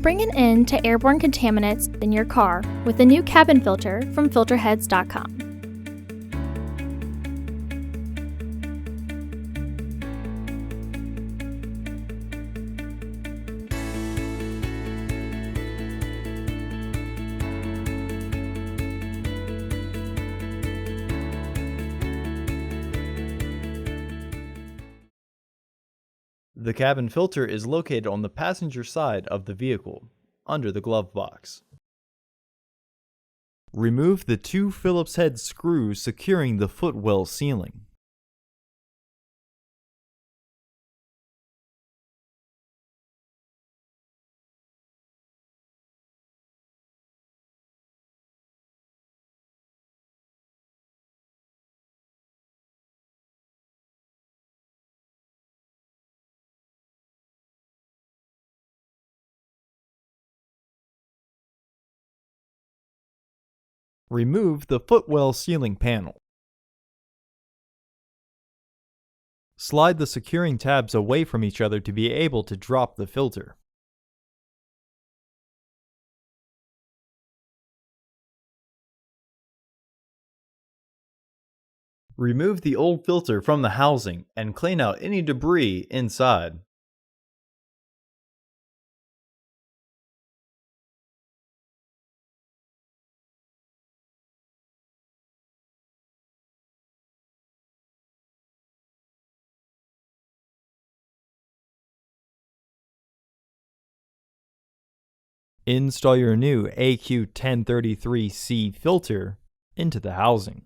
Bring an end to airborne contaminants in your car with the new cabin filter from Filterheads.com. The cabin filter is located on the passenger side of the vehicle, under the glove box. Remove the two Phillips head screws securing the footwell sealing. Remove the footwell sealing panel. Slide the securing tabs away from each other to be able to drop the filter. Remove the old filter from the housing and clean out any debris inside. Install your new AQ1033C filter into the housing.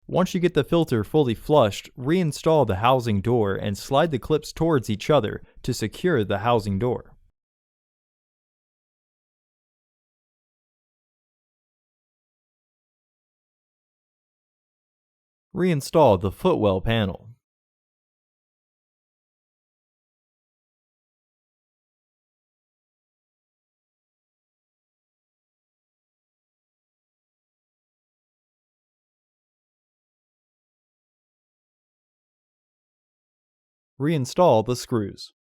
Once you get the filter fully flushed, reinstall the housing door and slide the clips towards each other to secure the housing door. Reinstall the footwell panel. Reinstall the screws.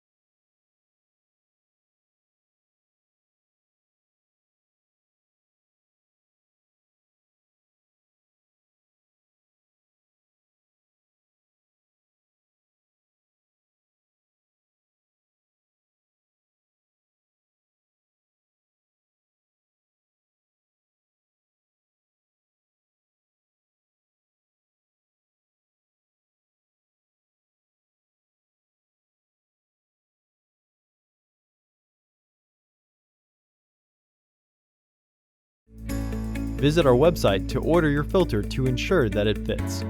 Visit our website to order your filter to ensure that it fits.